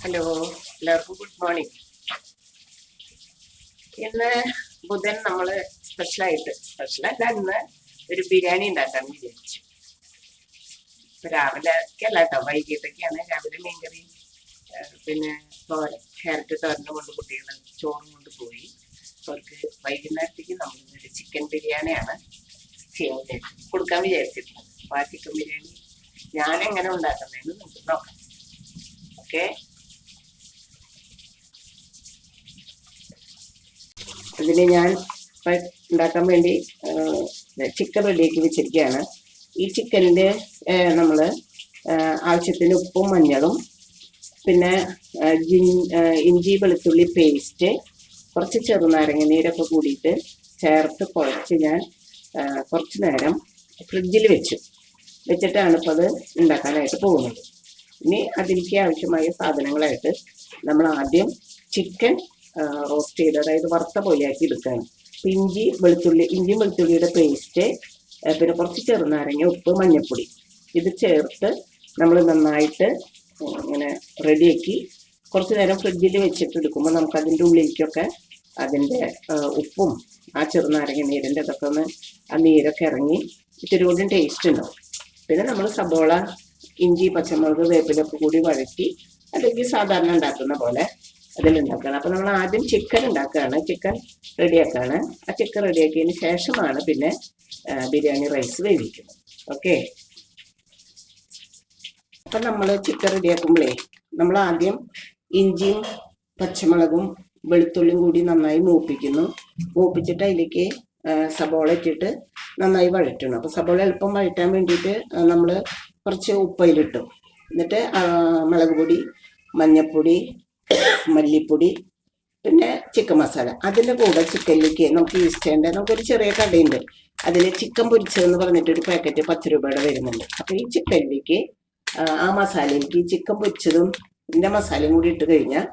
Hello, എല്ലാവർക്കും good morning. ഇന്ന് ബുധൻ നമ്മൾ സ്പെഷ്യലല്ല ഇന്ന് ഒരു ബിരിയാണി ഉണ്ടാക്കാമെന്ന് വിചാരിച്ചു. രാവിലെക്കല്ല കേട്ടോ, വൈകിട്ടൊക്കെയാണ്. രാവിലെ മീൻകറി പിന്നെ ക്യാരറ്റ് തോരന് കൊണ്ട് കുട്ടികൾ ചോറും കൊണ്ട് പോയി. അവർക്ക് വൈകുന്നേരത്തേക്ക് നമ്മളിന്നൊരു ചിക്കൻ ബിരിയാണിയാണ് കൊടുക്കാൻ വിചാരിച്ചിട്ടുള്ളത്. അപ്പോൾ ആ ചിക്കൻ ബിരിയാണി ഞാനെങ്ങനെ ഉണ്ടാക്കുന്നതെന്ന് നമുക്ക് നോക്കാം. ഓക്കെ, ഇതിന് ഞാൻ ഉണ്ടാക്കാൻ വേണ്ടി ചിക്കൻ റെഡിയാക്കി വെച്ചിരിക്കുകയാണ്. ഈ ചിക്കനിൽ നമ്മൾ ആവശ്യത്തിന് ഉപ്പും മഞ്ഞളും പിന്നെ ഇഞ്ചി വെളുത്തുള്ളി പേസ്റ്റ്, കുറച്ച് ചെറുനാരങ്ങ നീരൊക്കെ കൂടിയിട്ട് ചേർത്ത് കുഴച്ച് ഞാൻ കുറച്ച് നേരം ഫ്രിഡ്ജിൽ വെച്ചിട്ടാണ് ഇപ്പോൾ അത് ഉണ്ടാക്കാനായിട്ട് പോകുന്നത്. ഇനി അതിലേക്ക് ആവശ്യമായ സാധനങ്ങളായിട്ട് നമ്മൾ ആദ്യം ചിക്കൻ റോസ്റ്റ് ചെയ്ത്, അതായത് വറുത്ത പോലെയാക്കി എടുക്കുകയാണ്. ഇഞ്ചിയും വെളുത്തുള്ളിയുടെ പേസ്റ്റ്, പിന്നെ കുറച്ച് ചെറുനാരങ്ങ, ഉപ്പ്, മഞ്ഞൾപ്പൊടി ഇത് ചേർത്ത് നമ്മൾ നന്നായിട്ട് ഇങ്ങനെ റെഡിയാക്കി കുറച്ച് നേരം ഫ്രിഡ്ജിൽ വെച്ചിട്ട് എടുക്കുമ്പോൾ നമുക്ക് അതിൻ്റെ ഉള്ളിലേക്കൊക്കെ അതിൻ്റെ ഉപ്പും ആ ചെറുനാരങ്ങ നീരിൻ്റെ അതൊക്കെ ഒന്ന് ആ നീരൊക്കെ ഇറങ്ങി ഇത്തിരി കൂടി ടേസ്റ്റ് ഉണ്ടാവും. പിന്നെ നമ്മൾ സബോള, ഇഞ്ചി, പച്ചമുളക്, വേപ്പിലൊക്കെ കൂടി വഴറ്റി അല്ലെങ്കിൽ സാധാരണ ഉണ്ടാക്കുന്ന പോലെ അതിലുണ്ടാക്കുകയാണ്. അപ്പോൾ നമ്മൾ ആദ്യം ചിക്കൻ ഉണ്ടാക്കുകയാണ്, ചിക്കൻ റെഡിയാക്കുകയാണ്. ആ ചിക്കൻ റെഡിയാക്കിയതിന് ശേഷമാണ് പിന്നെ ബിരിയാണി റൈസ് വേവിക്കുന്നത്. ഓക്കെ, അപ്പം നമ്മൾ ചിക്കൻ റെഡിയാക്കുമ്പോഴേ നമ്മൾ ആദ്യം ഇഞ്ചിയും പച്ചമുളകും വെളുത്തുള്ളിയും കൂടി നന്നായി മൂപ്പിച്ചിട്ട് അതിലേക്ക് സബോള ഇട്ടിട്ട് നന്നായി വഴറ്റണം. അപ്പോൾ സബോള എളുപ്പം വഴറ്റാൻ വേണ്ടിയിട്ട് നമ്മൾ കുറച്ച് ഉപ്പയിലിട്ടു. എന്നിട്ട് മുളക് പൊടി, മഞ്ഞൾപ്പൊടി, മല്ലിപ്പൊടി, പിന്നെ ചിക്കൻ മസാല. അതിൻ്റെ കൂടെ ചിക്കനിലേക്ക് നമുക്ക് യൂസ് ചെയ്യേണ്ട നമുക്കൊരു ചെറിയ കടയുണ്ട്, അതിൽ ചിക്കൻ പൊരിച്ചതെന്ന് പറഞ്ഞിട്ടൊരു പാക്കറ്റ് 10 രൂപയുടെ വരുന്നുണ്ട്. അപ്പോൾ ഈ ചിക്കനിലേക്ക് ആ മസാലയിലേക്ക് ഈ ചിക്കൻ പൊരിച്ചതും ഇതിൻ്റെ മസാലയും കൂടി ഇട്ട് കഴിഞ്ഞാൽ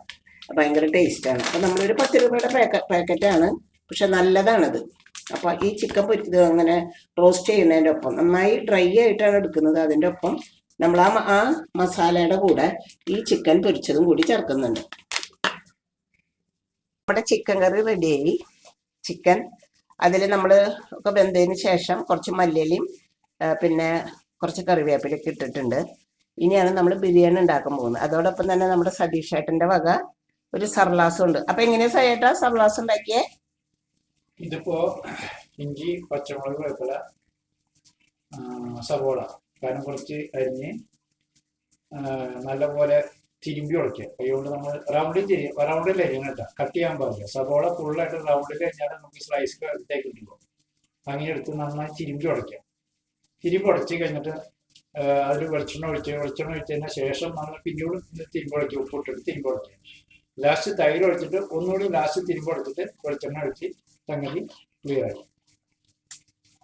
ഭയങ്കര ടേസ്റ്റാണ്. അപ്പോൾ നമ്മളൊരു 10 രൂപയുടെ പാക്കറ്റാണ്, പക്ഷെ നല്ലതാണത്. അപ്പോൾ ഈ ചിക്കൻ പൊരിച്ചത് അങ്ങനെ റോസ്റ്റ് ചെയ്യുന്നതിൻ്റെ ഒപ്പം നന്നായി ഡ്രൈ ആയിട്ടാണ് എടുക്കുന്നത്. അതിൻ്റെ ഒപ്പം നമ്മൾ ആ മസാലയുടെ കൂടെ ഈ ചിക്കൻ പൊരിച്ചതും കൂടി ചേർക്കുന്നുണ്ട്. നമ്മുടെ ചിക്കൻ കറി റെഡിയായി. ചിക്കൻ അതിൽ നമ്മൾ ഒക്കെ വെന്തതിന് ശേഷം കുറച്ച് മല്ലിയിലയും പിന്നെ കുറച്ച് കറിവേപ്പിലൊക്കെ ഇട്ടിട്ടുണ്ട്. ഇനിയാണ് നമ്മൾ ബിരിയാണി ഉണ്ടാക്കാൻ പോകുന്നത്. അതോടൊപ്പം തന്നെ നമ്മുടെ സതീഷ് ഏട്ടൻ്റെ വക ഒരു സർലാസും ഉണ്ട്. അപ്പം എങ്ങനെയാ സയേട്ടാ സർലാസ് ഉണ്ടാക്കിയേ? ഇതിപ്പോ ഇഞ്ചി, പച്ചമുളക്, വേപ്പില, സവോള കാരണം കുറച്ച് അരിഞ്ഞ് നല്ലപോലെ തിരുമ്പി ഉടക്കുക. കൈകൊണ്ട് നമ്മൾ റൗണ്ടിൽ അരിയണം കേട്ടോ, കട്ട് ചെയ്യാൻ പാടില്ല. സവോള ഫുള്ളായിട്ട് റൗണ്ടിൽ അരിഞ്ഞാൽ നമുക്ക് സ്ലൈസ് എടുത്തേക്ക് കിട്ടുമ്പോൾ അങ്ങനെ എടുത്ത് നന്നായി തിരുമ്പി ഉടയ്ക്കുക. തിരുമ്പി ഉടച്ച് കഴിഞ്ഞിട്ട് അതിൽ വെളിച്ചെണ്ണ ഒഴിച്ചതിന് ശേഷം നമ്മൾ പിന്നീട് തിരുമ്പി ഉടയ്ക്കുക, ഉപ്പിട്ടിട്ട് തിരുമ്പി ഉടയ്ക്കുക. ലാസ്റ്റ് തൈര് ഒഴിച്ചിട്ട് ഒന്നുകൂടി ലാസ്റ്റ് തിരുമ്പി ഉടച്ചിട്ട് വെളിച്ചെണ്ണ ഒഴിച്ച് സംഗതി ക്ലിയർ ആയി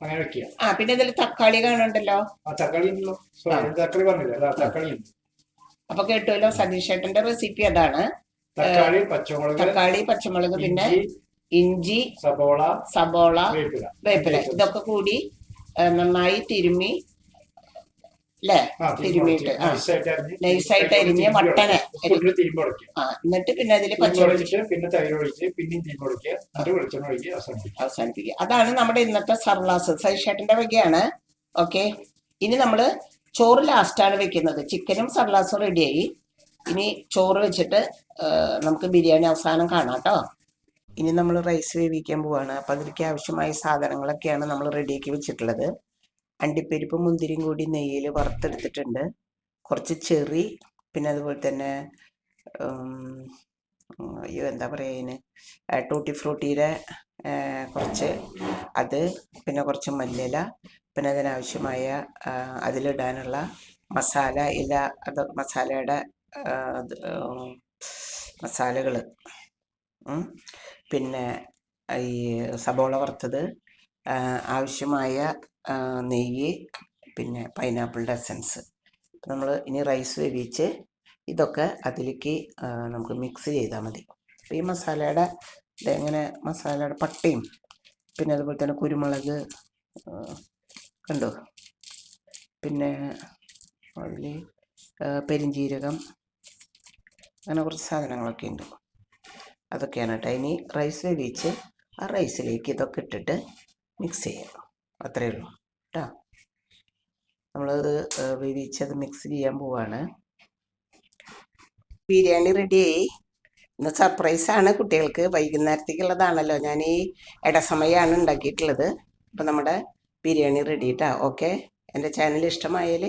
അങ്ങനെ വെക്കുക. പിന്നെ ഇതിൽ തക്കാളി കാണുന്നുണ്ടല്ലോ. ആ തക്കാളി ഉണ്ടല്ലോ, തക്കാളി പറഞ്ഞില്ല, തക്കാളി ഉണ്ട്. അപ്പൊ കേട്ടുമല്ലോ, സതീഷ് ഏട്ടന്റെ റെസിപ്പി അതാണ്. തക്കാളി, പച്ചമുളക്, പിന്നെ ഇഞ്ചി, സബോള, വേപ്പില ഇതൊക്കെ കൂടി നന്നായി തിരുമ്മി തിരുമ്മിയിട്ട് നൈസായിട്ട് അരിഞ്ഞ് വട്ടനെ എന്നിട്ട് പിന്നെ അതിൽ അവസാനിപ്പിക്കുക. അതാണ് നമ്മുടെ ഇന്നത്തെ സർലാസ്, സതീഷേട്ടന്റെ വകയാണ്. ഓക്കെ, ഇനി നമ്മള് ചോറ് ലാസ്റ്റാണ് വെക്കുന്നത്. ചിക്കനും സർലാസും റെഡിയായി. ഇനി ചോറ് വെച്ചിട്ട് നമുക്ക് ബിരിയാണി അവസാനം കാണാം കേട്ടോ. ഇനി നമ്മൾ റൈസ് വേവിക്കാൻ പോവാണ്. അപ്പം അതിലേക്ക് ആവശ്യമായ സാധനങ്ങളൊക്കെയാണ് നമ്മൾ റെഡിയാക്കി വെച്ചിട്ടുള്ളത്. അണ്ടിപ്പരിപ്പ്, മുന്തിരിയും കൂടി നെയ്യിൽ വറുത്തെടുത്തിട്ടുണ്ട്. കുറച്ച് ചെറി, പിന്നെ അതുപോലെ തന്നെ എന്താ പറയുക അതിന്, ടൂട്ടി ഫ്രൂട്ടിയുടെ കുറച്ച് അത്, പിന്നെ കുറച്ച് മല്ലിയില, പിന്നെ അതിനാവശ്യമായ അതിലിടാനുള്ള മസാല ഇല, അത് മസാലയുടെ മസാലകൾ, പിന്നെ ഈ സബോള വറുത്തത്, ആവശ്യമായ നെയ്യ്, പിന്നെ പൈനാപ്പിളിൻ്റെ എസൻസ്. നമ്മൾ ഇനി റൈസ് വേവിച്ച് ഇതൊക്കെ അതിലേക്ക് നമുക്ക് മിക്സ് ചെയ്താൽ മതി. അപ്പോൾ ഈ മസാലയുടെ ഇതെങ്ങനെ മസാലയുടെ പട്ടയും, പിന്നെ അതുപോലെ തന്നെ കുരുമുളക് കണ്ടോ, പിന്നെ അതിൽ പെരിഞ്ജീരകം, അങ്ങനെ കുറച്ച് സാധനങ്ങളൊക്കെ ഉണ്ട്. അതൊക്കെയാണ് കേട്ടോ. ഇനി റൈസ് വേവിച്ച് ആ റൈസിലേക്ക് ഇതൊക്കെ ഇട്ടിട്ട് മിക്സ് ചെയ്യാം. അത്രയേ ഉള്ളൂ കേട്ടോ. നമ്മളത് വേവിച്ചത് മിക്സ് ചെയ്യാൻ പോവാണ്. ബിരിയാണി റെഡിയായി. ഇന്ന് സർപ്രൈസാണ് കുട്ടികൾക്ക്, വൈകുന്നേരത്തേക്കുള്ളതാണല്ലോ. ഞാൻ ഈ ഇടസമയമാണ് ഉണ്ടാക്കിയിട്ടുള്ളത്. അപ്പോൾ നമ്മുടെ ബിരിയാണി റെഡി കേട്ടോ. ഓക്കെ, എൻ്റെ ചാനൽ ഇഷ്ടമായാൽ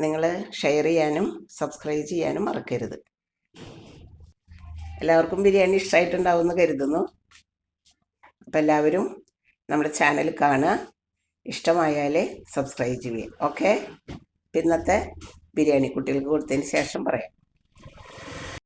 നിങ്ങൾ ഷെയർ ചെയ്യാനും സബ്സ്ക്രൈബ് ചെയ്യാനും മറക്കരുത്. എല്ലാവർക്കും ബിരിയാണി ഇഷ്ടമായിട്ടുണ്ടാവുമെന്ന് കരുതുന്നു. അപ്പോൾ എല്ലാവരും നമ്മുടെ ചാനൽ കാണുക, ഇഷ്ടമായാൽ സബ്സ്ക്രൈബ് ചെയ്യുക. ഓക്കെ, ഇന്നത്തെ ബിരിയാണി കുട്ടികൾക്ക് കൊടുത്തതിന് ശേഷം പറയാം.